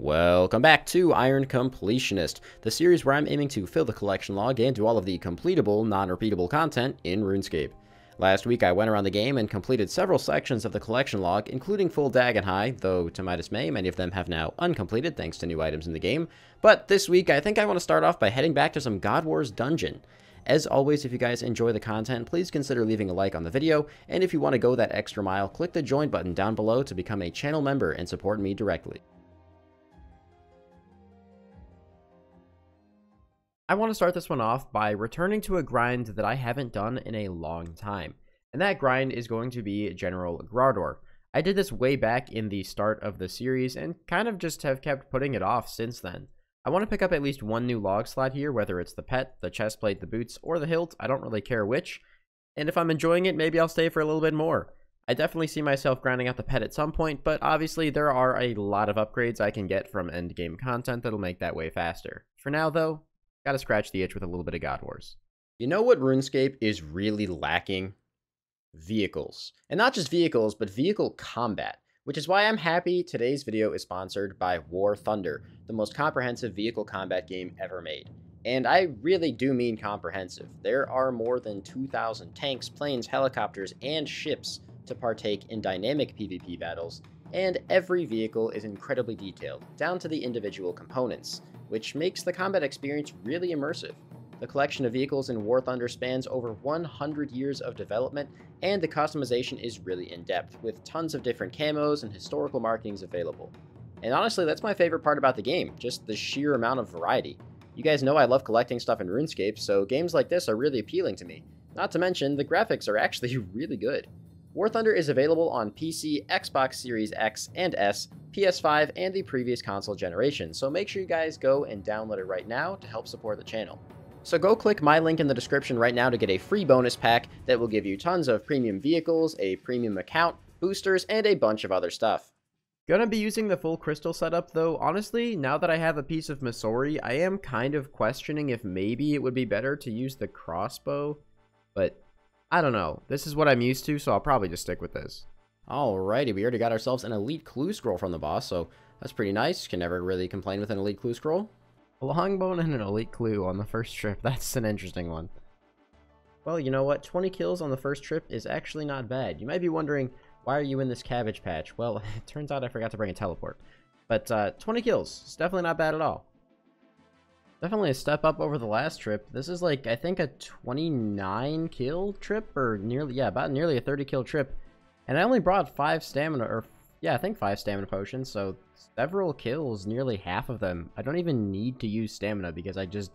Welcome back to Iron Completionist, the series where I'm aiming to fill the collection log and do all of the completable, non-repeatable content in RuneScape. Last week I went around the game and completed several sections of the collection log, including full Dagon High, though to my dismay, many of them have now uncompleted thanks to new items in the game. But this week I think I want to start off by heading back to some God Wars Dungeon. As always, if you guys enjoy the content, please consider leaving a like on the video, and if you want to go that extra mile, click the join button down below to become a channel member and support me directly. I want to start this one off by returning to a grind that I haven't done in a long time, and that grind is going to be General Grardor. I did this way back in the start of the series and kind of just have kept putting it off since then. I want to pick up at least one new log slot here, whether it's the pet, the chestplate, the boots, or the hilt. I don't really care which, and if I'm enjoying it, maybe I'll stay for a little bit more. I definitely see myself grinding out the pet at some point, but obviously there are a lot of upgrades I can get from endgame content that'll make that way faster. For now though, gotta scratch the itch with a little bit of God Wars. You know what RuneScape is really lacking? Vehicles. And not just vehicles, but vehicle combat. Which is why I'm happy today's video is sponsored by War Thunder, the most comprehensive vehicle combat game ever made. And I really do mean comprehensive. There are more than 2,000 tanks, planes, helicopters, and ships to partake in dynamic PvP battles, and every vehicle is incredibly detailed, down to the individual components, which makes the combat experience really immersive. The collection of vehicles in War Thunder spans over 100 years of development, and the customization is really in-depth, with tons of different camos and historical markings available. And honestly, that's my favorite part about the game, just the sheer amount of variety. You guys know I love collecting stuff in RuneScape, so games like this are really appealing to me. Not to mention, the graphics are actually really good. War Thunder is available on PC, Xbox Series X and S, PS5, and the previous console generation, so make sure you guys go and download it right now to help support the channel. So go click my link in the description right now to get a free bonus pack that will give you tons of premium vehicles, a premium account, boosters, and a bunch of other stuff. Gonna be using the full crystal setup though. Honestly, now that I have a piece of Masori, I am kind of questioning if maybe it would be better to use the crossbow, but I don't know. This is what I'm used to, so I'll probably just stick with this. Alrighty, we already got ourselves an elite clue scroll from the boss, so that's pretty nice. Can never really complain with an elite clue scroll. A longbone and an elite clue on the first trip. That's an interesting one. Well, you know what? 20 kills on the first trip is actually not bad. You might be wondering, why are you in this cabbage patch? Well, it turns out I forgot to bring a teleport. But 20 kills. It's definitely not bad at all. Definitely a step up over the last trip. This is like, I think, a 29 kill trip, or nearly, yeah, about nearly a 30 kill trip. And I only brought 5 stamina, or yeah, I think 5 stamina potions, so several kills, nearly half of them. I don't even need to use stamina because I just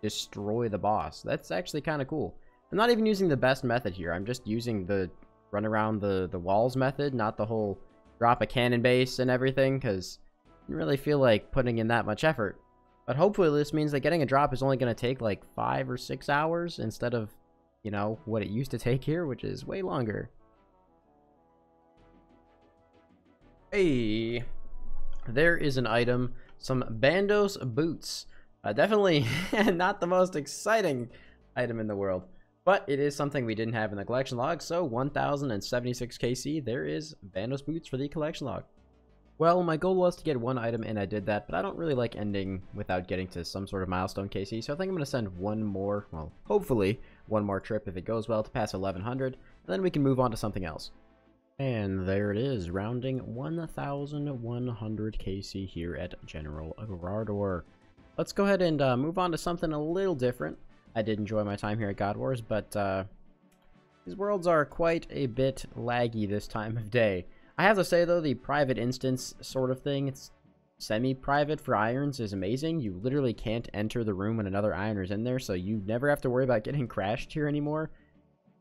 destroy the boss. That's actually kind of cool. I'm not even using the best method here. I'm just using the run around the walls method, not the whole drop a cannon base and everything, because I didn't really feel like putting in that much effort. But hopefully this means that getting a drop is only going to take like 5 or 6 hours instead of, you know, what it used to take here, which is way longer. Hey, there is an item, some Bandos boots. Definitely not the most exciting item in the world, but it is something we didn't have in the collection log, so 1076 KC, there is Bandos boots for the collection log. Well, my goal was to get one item, and I did that, but I don't really like ending without getting to some sort of milestone KC, so I think I'm going to send one more, well, hopefully, one more trip if it goes well to pass 1100, and then we can move on to something else. And there it is, rounding 1100 KC here at General Grardor. Let's go ahead and move on to something a little different. I did enjoy my time here at God Wars, but these worlds are quite a bit laggy this time of day. I have to say, though, the private instance sort of thing, it's semi-private for irons, is amazing. You literally can't enter the room when another ironer's in there, so you never have to worry about getting crashed here anymore.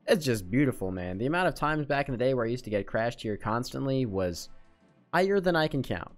It's just beautiful, man. The amount of times back in the day where I used to get crashed here constantly was higher than I can count.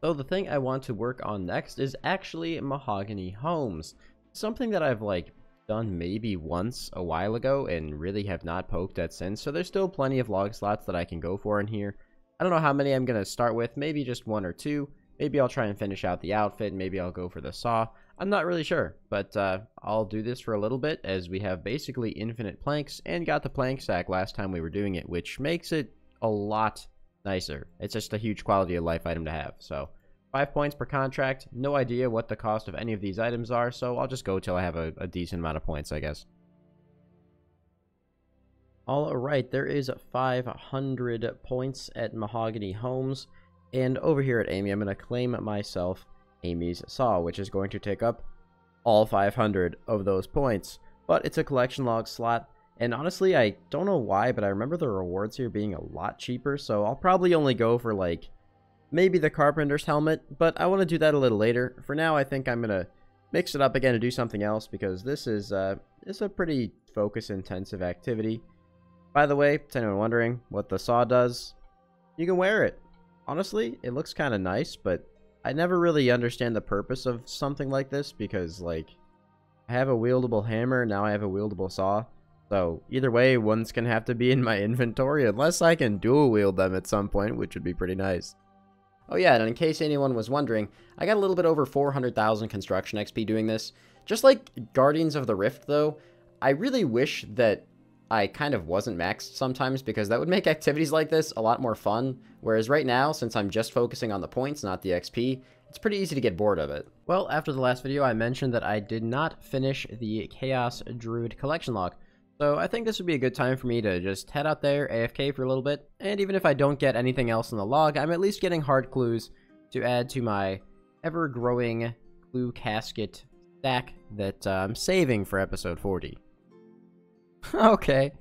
So the thing I want to work on next is actually mahogany homes. Something that I've, like, done maybe once a while ago and really have not poked at since, so there's still plenty of log slots that I can go for in here. I don't know how many I'm going to start with, maybe just 1 or 2. Maybe I'll try and finish out the outfit, maybe I'll go for the saw. I'm not really sure, but I'll do this for a little bit as we have basically infinite planks and got the plank sack last time we were doing it, which makes it a lot nicer. It's just a huge quality of life item to have, so 5 points per contract. No idea what the cost of any of these items are, so I'll just go till I have a decent amount of points, I guess. Alright, there is 500 points at Mahogany Homes, and over here at Amy, I'm going to claim myself Amy's Saw, which is going to take up all 500 of those points. But it's a collection log slot, and honestly, I don't know why, but I remember the rewards here being a lot cheaper, so I'll probably only go for, like, maybe the Carpenter's Helmet, but I want to do that a little later. For now, I think I'm going to mix it up again and do something else, because this is a pretty focus-intensive activity. By the way, to anyone wondering what the Saw does, you can wear it. Honestly, it looks kind of nice, but I never really understand the purpose of something like this, because, like, I have a wieldable hammer, now I have a wieldable saw. So, either way, one's gonna have to be in my inventory, unless I can dual wield them at some point, which would be pretty nice. Oh yeah, and in case anyone was wondering, I got a little bit over 400,000 construction XP doing this. Just like Guardians of the Rift, though, I really wish that I kind of wasn't maxed sometimes, because that would make activities like this a lot more fun, whereas right now, since I'm just focusing on the points, not the XP, it's pretty easy to get bored of it. Well, after the last video, I mentioned that I did not finish the Chaos Druid collection log, so I think this would be a good time for me to just head out there, AFK for a little bit, and even if I don't get anything else in the log, I'm at least getting hard clues to add to my ever-growing clue casket stack that I'm saving for episode 40. Okay,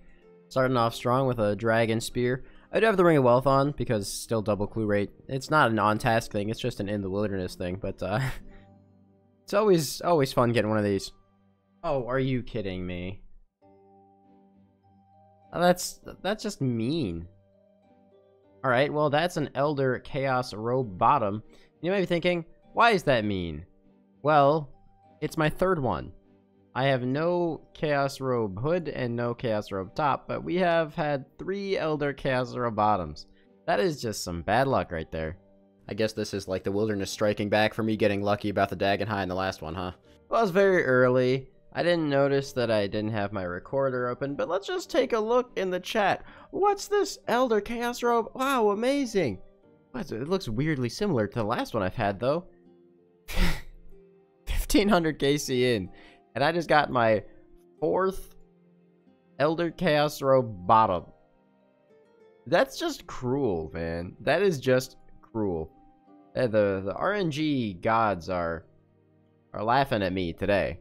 starting off strong with a Dragon Spear. I do have the Ring of Wealth on, because still double clue rate. It's not an on-task thing, it's just an in the wilderness thing, but it's always fun getting one of these. Oh, are you kidding me? That's just mean. Alright, well that's an Elder Chaos Robe bottom. You might be thinking, why is that mean? Well, it's my third one. I have no Chaos Robe hood and no Chaos Robe top, but we have had 3 Elder Chaos Robe bottoms. That is just some bad luck right there. I guess this is like the wilderness striking back for me getting lucky about the Dagon High in the last one, huh? Well, it was very early. I didn't notice that I didn't have my recorder open, but let's just take a look in the chat. What's this Elder Chaos Robe? Wow, amazing! It looks weirdly similar to the last one I've had, though. 1500 KC in. And I just got my 4th Elder Chaos Robe bottom. That's just cruel, man. That is just cruel. The RNG gods are laughing at me today.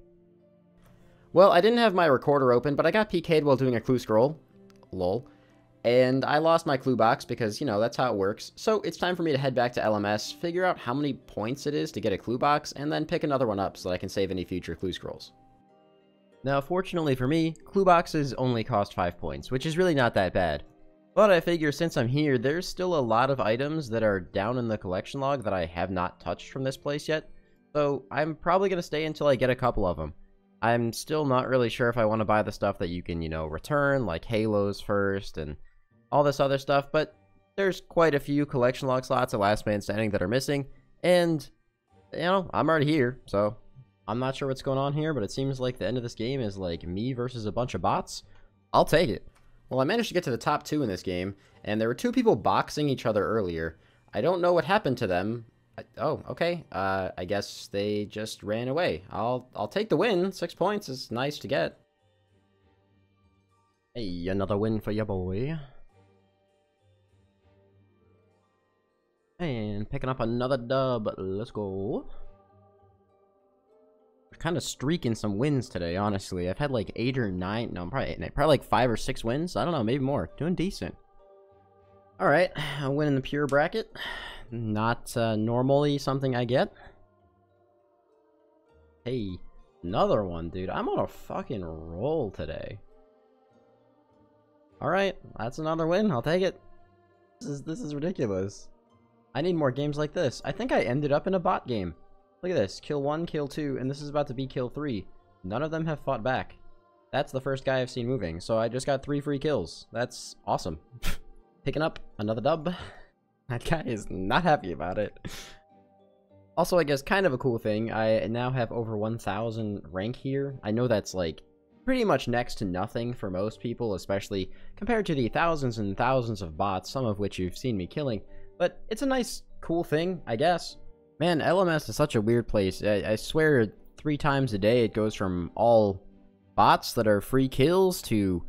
Well, I didn't have my recorder open, but I got PK'd while doing a clue scroll. Lol. And I lost my clue box because, you know, that's how it works. So it's time for me to head back to LMS, figure out how many points it is to get a clue box, and then pick another one up so that I can save any future clue scrolls. Now, fortunately for me, clue boxes only cost 5 points, which is really not that bad. But I figure since I'm here, there's still a lot of items that are down in the collection log that I have not touched from this place yet. So I'm probably going to stay until I get a couple of them. I'm still not really sure if I want to buy the stuff that you can, you know, return, like Halos first and all this other stuff, but there's quite a few collection log slots at Last Man Standing that are missing, and, you know, I'm already here, so I'm not sure what's going on here, but it seems like the end of this game is like me versus a bunch of bots. I'll take it. Well, I managed to get to the top 2 in this game, and there were 2 people boxing each other earlier. I don't know what happened to them. Oh, okay. I guess they just ran away. I'll take the win. 6 points is nice to get. Hey, another win for your boy. And picking up another dub. Let's go. We're kind of streaking some wins today, honestly. I've had like 8 or 9. No, I'm probably like 5 or 6 wins. I don't know, maybe more. Doing decent. Alright, a win in the pure bracket. Not normally something I get. Hey, another one, dude. I'm on a fucking roll today. Alright, that's another win. I'll take it. This is ridiculous. I need more games like this. I think I ended up in a bot game. Look at this. Kill 1, kill 2, and this is about to be kill 3. None of them have fought back. That's the first guy I've seen moving, so I just got 3 free kills. That's awesome. Picking up another dub. That guy is not happy about it. Also, I guess kind of a cool thing, I now have over 1,000 rank here. I know that's like pretty much next to nothing for most people, especially compared to the thousands and thousands of bots, some of which you've seen me killing. But it's a nice, cool thing, I guess. Man, LMS is such a weird place. I swear 3 times a day it goes from all bots that are free kills to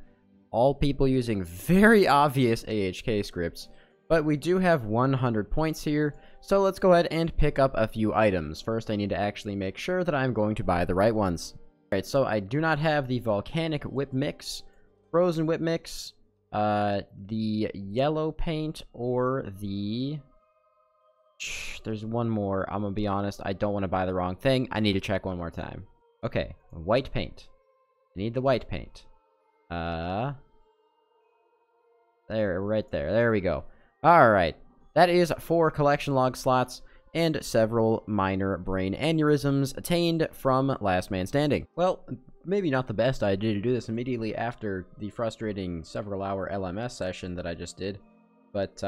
all people using very obvious AHK scripts. But we do have 100 points here, so let's go ahead and pick up a few items. First, I need to actually make sure that I'm going to buy the right ones. Alright, so I do not have the Volcanic Whip Mix, Frozen Whip Mix, the Yellow Paint, or the... There's one more. I'm gonna be honest, I don't want to buy the wrong thing. I need to check one more time. Okay, White Paint. I need the White Paint. There, right there. There we go. Alright, that is 4 collection log slots and several minor brain aneurysms attained from Last Man Standing. Well, maybe not the best idea to do this immediately after the frustrating several-hour LMS session that I just did, but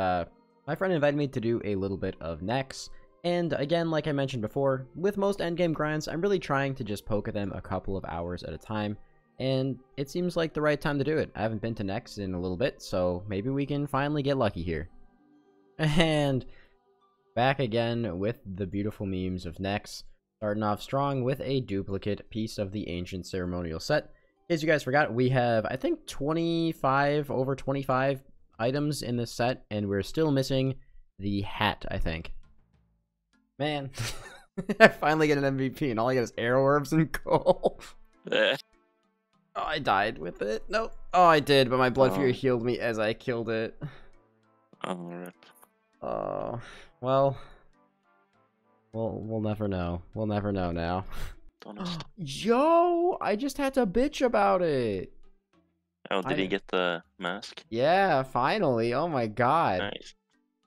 my friend invited me to do a little bit of Nex, and again, like I mentioned before, with most endgame grinds, I'm really trying to just poke at them a couple of hours at a time, and it seems like the right time to do it. I haven't been to Nex in a little bit, so maybe we can finally get lucky here. And back again with the beautiful memes of Nex, starting off strong with a duplicate piece of the Ancient Ceremonial set. As you guys forgot, we have, I think, over 25 items in this set, and we're still missing the hat, I think. Man, I finally get an MVP, and all I get is arrow orbs and coal. Oh, I died with it. Nope. Oh, I did, but my Blood Fury healed me as I killed it. Oh, rip. Oh, well, we'll never know. We'll never know now. Yo, I just had to bitch about it. Oh, did he get the mask? Yeah, finally. Oh my god. Nice.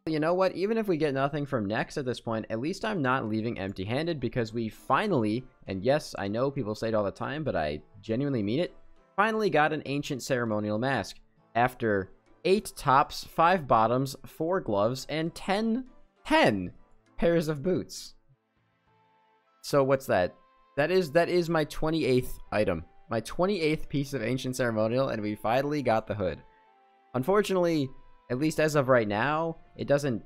You know what? Even if we get nothing from Nex at this point, at least I'm not leaving empty-handed, because we finally, and yes, I know people say it all the time, but I genuinely mean it, finally got an Ancient Ceremonial Mask. After 8 tops, 5 bottoms, 4 gloves, and 10 pairs of boots. So what's that? That is my 28th item. My 28th piece of Ancient Ceremonial, and we finally got the hood. Unfortunately, at least as of right now, it doesn't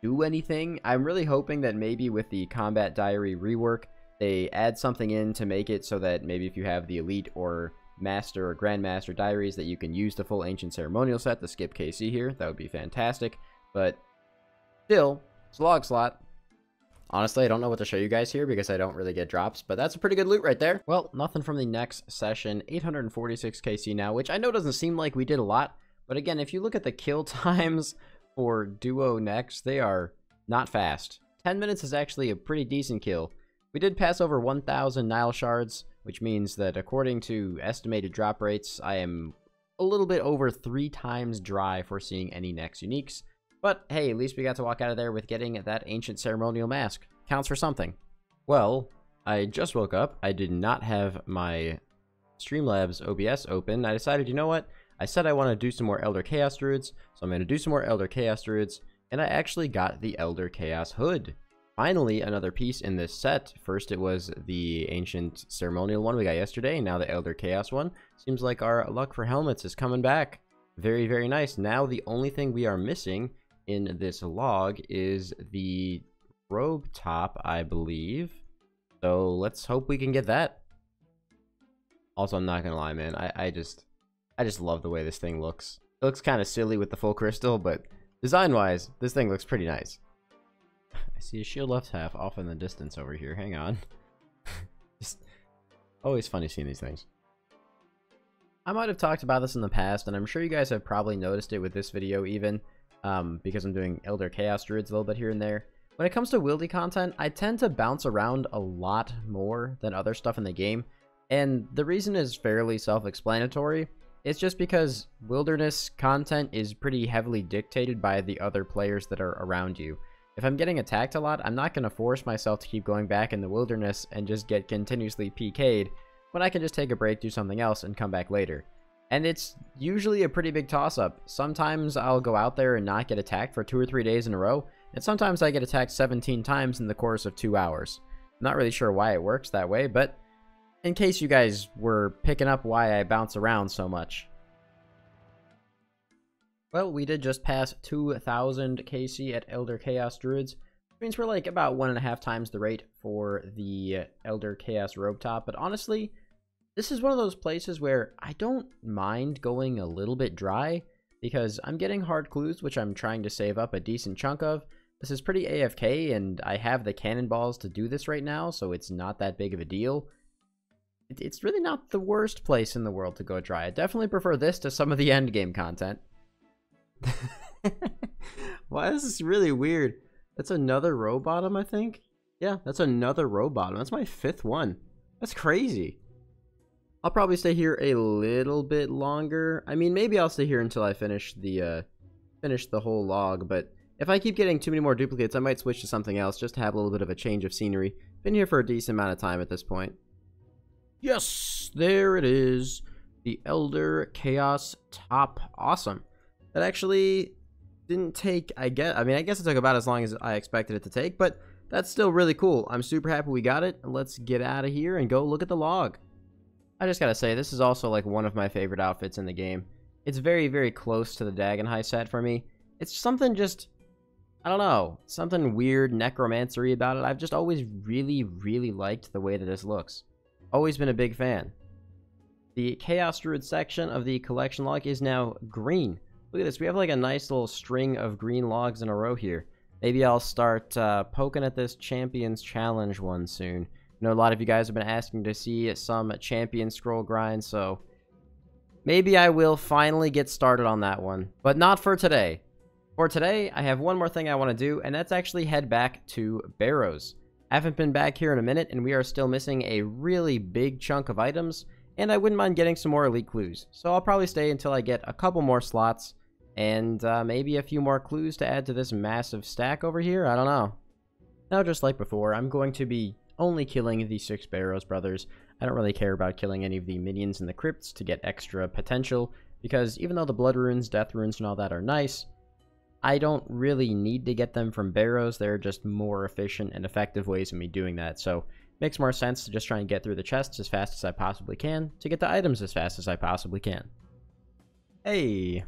do anything. I'm really hoping that maybe with the Combat Diary rework, they add something in to make it so that maybe if you have the Elite or Master or Grandmaster diaries, that you can use the full Ancient Ceremonial set to skip KC here. That would be fantastic. But still, it's a log slot. Honestly, I don't know what to show you guys here because I don't really get drops, but that's a pretty good loot right there. Well, nothing from the next session. 846 KC now, which I know doesn't seem like we did a lot, but again, if you look at the kill times for duo Nex, they are not fast. 10 minutes is actually a pretty decent kill. We did pass over 1,000 Nile shards, which means that according to estimated drop rates, I am a little bit over 3 times dry for seeing any Nex uniques. But hey, at least we got to walk out of there with getting that Ancient Ceremonial Mask. Counts for something. Well, I just woke up. I did not have my Streamlabs OBS open. I decided, you know what? I said I want to do some more Elder Chaos Druids, so I'm going to do some more Elder Chaos Druids, and I actually got the Elder Chaos Hood. Finally, another piece in this set. First, it was the Ancient Ceremonial one we got yesterday, and now the Elder Chaos one. Seems like our luck for helmets is coming back. Very, very nice. Now, the only thing we are missing in this log is the robe top, I believe. So let's hope we can get that. Also, I'm not gonna lie, man. I just love the way this thing looks. It looks kind of silly with the full crystal, but design-wise, this thing looks pretty nice. I see a shield left half off in the distance over here. Hang on. Just always funny seeing these things. I might have talked about this in the past, and I'm sure you guys have probably noticed it with this video even. Because I'm doing Elder Chaos Druids a little bit here and there. When it comes to Wildy content, I tend to bounce around a lot more than other stuff in the game, and the reason is fairly self-explanatory. It's just because wilderness content is pretty heavily dictated by the other players that are around you. If I'm getting attacked a lot, I'm not going to force myself to keep going back in the wilderness and just get continuously PK'd, when I can just take a break, do something else, and come back later. And it's usually a pretty big toss-up. Sometimes I'll go out there and not get attacked for 2 or 3 days in a row, and sometimes I get attacked 17 times in the course of 2 hours. I'm not really sure why it works that way, but in case you guys were picking up why I bounce around so much. Well, we did just pass 2,000 KC at Elder Chaos Druids. means we're like about 1.5 times the rate for the Elder Chaos Robe Top. But honestly, this is one of those places where I don't mind going a little bit dry because I'm getting hard clues, which I'm trying to save up a decent chunk of. This is pretty AFK, and I have the cannonballs to do this right now, so it's not that big of a deal. It's really not the worst place in the world to go dry. I definitely prefer this to some of the endgame content. Why is this really weird? That's another row bottom, I think? Yeah, that's another row bottom. That's my 5th one. That's crazy. I'll probably stay here a little bit longer. I mean, maybe I'll stay here until I finish the whole log, but if I keep getting too many more duplicates, I might switch to something else just to have a little bit of a change of scenery. Been here for a decent amount of time at this point. Yes, there it is. The Elder Chaos Top. Awesome. That actually didn't take, I guess it took about as long as I expected it to take, but that's still really cool. I'm super happy we got it. Let's get out of here and go look at the log. I just gotta say, this is also like one of my favorite outfits in the game. It's very, very close to the Dagon set for me. It's something just, I don't know, something weird necromancery about it. I've just always really, really liked the way that this looks. Always been a big fan. The Chaos Druid section of the collection log is now green. Look at this, we have like a nice little string of green logs in a row here. Maybe I'll start poking at this Champions Challenge one soon. I know a lot of you guys have been asking to see some Champion Scroll grind, so maybe I will finally get started on that one. But not for today. For today, I have one more thing I want to do, and that's actually head back to Barrows. I haven't been back here in a minute, and we are still missing a really big chunk of items, and I wouldn't mind getting some more elite clues. So I'll probably stay until I get a couple more slots, and maybe a few more clues to add to this massive stack over here. I don't know. Now, just like before, I'm going to be only killing the 6 Barrows brothers. I don't really care about killing any of the minions in the crypts to get extra potential, because even though the blood runes, death runes, and all that are nice, I don't really need to get them from Barrows. They're just more efficient and effective ways of me doing that, so it makes more sense to just try and get through the chests as fast as I possibly can to get the items as fast as I possibly can. Hey,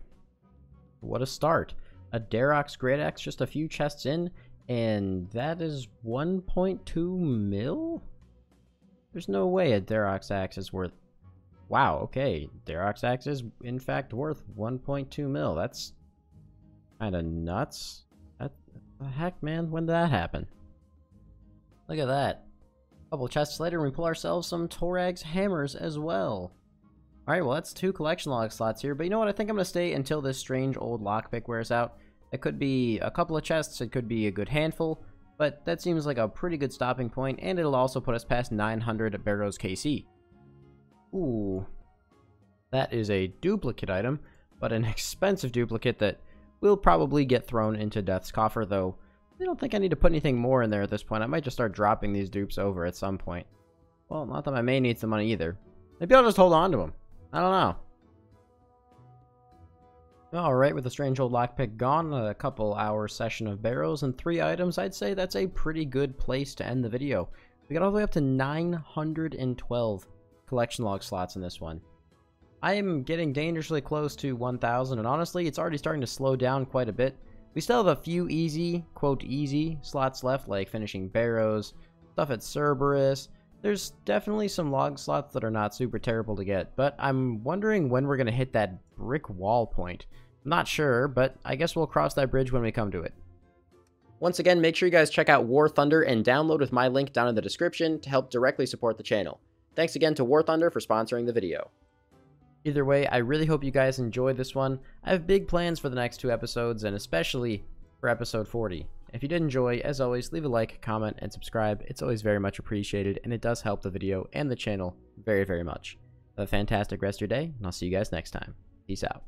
what a start. A Darox Great Axe just a few chests in, and that is 1.2 mil? There's no way a Darox Axe is worth... Wow, okay. Darox Axe is, in fact, worth 1.2 mil. That's kind of nuts. What the heck, man? When did that happen? Look at that. A couple chests later, we pull ourselves some Torag's hammers as well. Alright, well, that's 2 collection log slots here. But you know what? I think I'm going to stay until this strange old lockpick wears out. It could be a couple of chests, it could be a good handful, but that seems like a pretty good stopping point, and it'll also put us past 900 Barrows KC. Ooh. That is a duplicate item, but an expensive duplicate that will probably get thrown into Death's Coffer, though I don't think I need to put anything more in there at this point. I might just start dropping these dupes over at some point. Well, not that my main needs the money either. Maybe I'll just hold on to them. I don't know. Alright, with the strange old lockpick gone, a couple hour session of Barrows and 3 items, I'd say that's a pretty good place to end the video. We got all the way up to 912 collection log slots in this one. I am getting dangerously close to 1,000, and honestly, it's already starting to slow down quite a bit. We still have a few easy, quote, easy slots left, like finishing Barrows, stuff at Cerberus. There's definitely some log slots that are not super terrible to get, but I'm wondering when we're going to hit that brick wall point. I'm not sure, but I guess we'll cross that bridge when we come to it. Once again, make sure you guys check out War Thunder and download with my link down in the description to help directly support the channel. Thanks again to War Thunder for sponsoring the video. Either way, I really hope you guys enjoyed this one. I have big plans for the next 2 episodes, and especially for episode 40. If you did enjoy, as always, leave a like, comment, and subscribe. It's always very much appreciated, and it does help the video and the channel very, very much. Have a fantastic rest of your day, and I'll see you guys next time. Peace out.